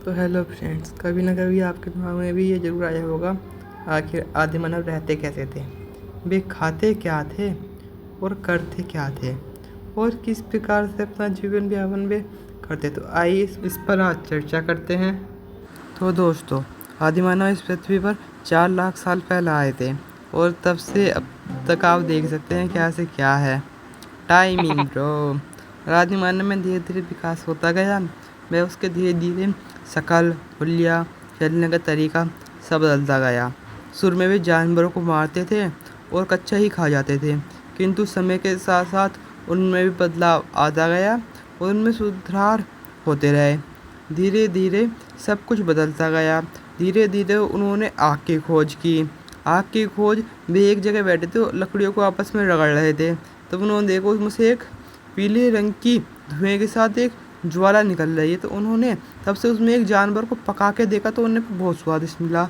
तो hello friends, कभी ना कभी आपके दिमाग में भी ये जरूर आया होगा, आखिर आदि मानव रहते कैसे थे, वे खाते क्या थे और करते क्या थे और किस प्रकार से अपना जीवन यापन वे करते। तो आइए इस पर आज चर्चा करते हैं। तो दोस्तों, आदि मानव इस पृथ्वी पर 4 लाख साल पहले आए थे और तब से अब तक आप देख सकते हैं क्या से क्या है। Timing bro. आदि मानव में धीरे धीरे विकास होता गया। वह उसके धीरे धीरे शकल, हुलिया, चलने का तरीका सब बदलता गया। शुरू में वे जानवरों को मारते थे और कच्चा ही खा जाते थे, किंतु समय के साथ साथ उनमें भी बदलाव आता गया और उनमें सुधार होते रहे। धीरे धीरे सब कुछ बदलता गया। धीरे धीरे उन्होंने आग की खोज की। आग की खोज, वे एक जगह बैठे थे, लकड़ियों को आपस में रगड़ रहे थे, तब उन्होंने देखा उसमें से एक पीले रंग की धुएं के साथ एक ज्वाला निकल रही है। तो उन्होंने तब से उसमें एक जानवर को पका के देखा, तो उन्हें बहुत स्वादिष्ट मिला।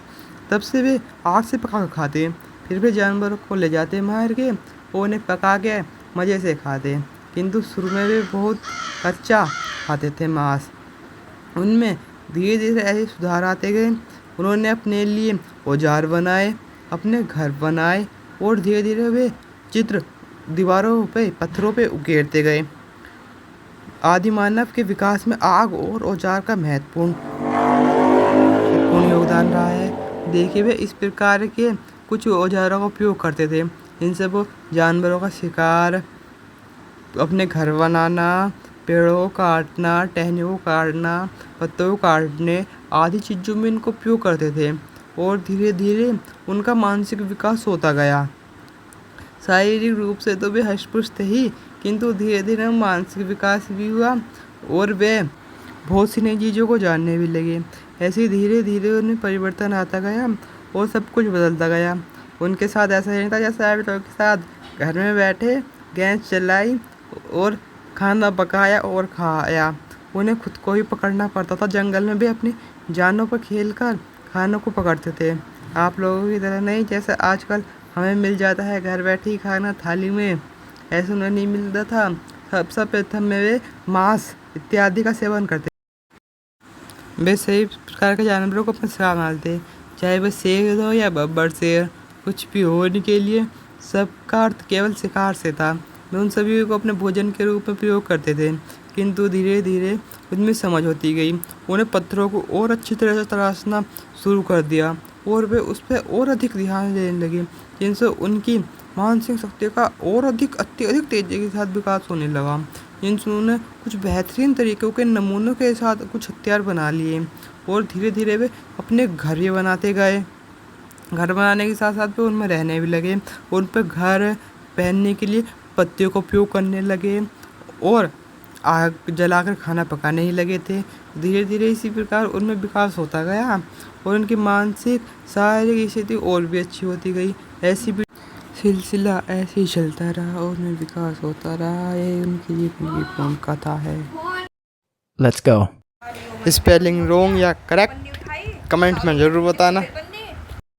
तब से वे आग से पका के खाते। फिर वे जानवरों को ले जाते मार के और उन्हें पका के मज़े से खाते, किंतु शुरू में वे बहुत कच्चा खाते थे मांस। उनमें धीरे धीरे ऐसे सुधार आते गए। उन्होंने अपने लिए औजार बनाए, अपने घर बनाए और धीरे धीरे वे चित्र दीवारों पे, पत्थरों पे उकेरते गए। आदि मानव के विकास में आग और औजार का महत्वपूर्ण योगदान रहा है। देखिए, वे इस प्रकार के कुछ औजारों का उपयोग करते थे, इनसे वो जानवरों का शिकार, अपने घर बनाना, पेड़ों को काटना, टहनियों को काटना, पत्तों को काटने आदि चीज़ों में इनको उपयोग करते थे। और धीरे धीरे उनका मानसिक विकास होता गया। शारीरिक रूप से तो वे हष्ट-पुष्ट थे ही, किंतु धीरे धीरे मानसिक विकास भी हुआ और वे बहुत सी नई चीज़ों को जानने भी लगे। ऐसे धीरे धीरे उनमें परिवर्तन आता गया और सब कुछ बदलता गया। उनके साथ ऐसा नहीं था जैसे आप लोगों के साथ घर में बैठे गैस चलाई और खाना पकाया और खाया। उन्हें खुद को ही पकड़ना पड़ता था। जंगल में भी अपनी जानों पर खेल कर खानों को पकड़ते थे। आप लोगों की तरह नहीं, जैसे आजकल हमें मिल जाता है घर बैठे ही खाना थाली में, ऐसा उन्हें नहीं मिलता था। सबसे प्रथम में वे मांस इत्यादि का सेवन करते। वे सही प्रकार के जानवरों को अपने शिकार मानते, चाहे वह शेर हो या बब्बर शेर, कुछ भी हो, उनके लिए सबका अर्थ केवल शिकार से था। वे उन सभी को अपने भोजन के रूप में प्रयोग करते थे, किंतु धीरे धीरे उनमें समझ होती गई। उन्हें पत्थरों को और अच्छी तरह से तराशना शुरू कर दिया और वे उस पर और अधिक ध्यान देने लगे, जिनसे उनकी मानसिक शक्ति का और अधिक अत्यधिक तेजी के साथ विकास होने लगा। जिनसे उन्होंने कुछ बेहतरीन तरीक़ों के नमूनों के साथ कुछ हथियार बना लिए और धीरे धीरे वे अपने घर भी बनाते गए। घर बनाने के साथ साथ वे उनमें रहने भी लगे। उन पर घर पहनने के लिए पत्तियों का उपयोग करने लगे और आग जलाकर खाना पकाने ही लगे थे। धीरे धीरे इसी प्रकार उनमें विकास होता गया और उनकी मानसिक शारीरिक स्थिति और भी अच्छी होती गई। ऐसी भी सिलसिला ऐसे ही चलता रहा और उनमें विकास होता रहा। ये उनकी जीवन की पूर्ण कथा है। Let's go. स्पेलिंग रॉन्ग या करेक्ट कमेंट में ज़रूर बताना।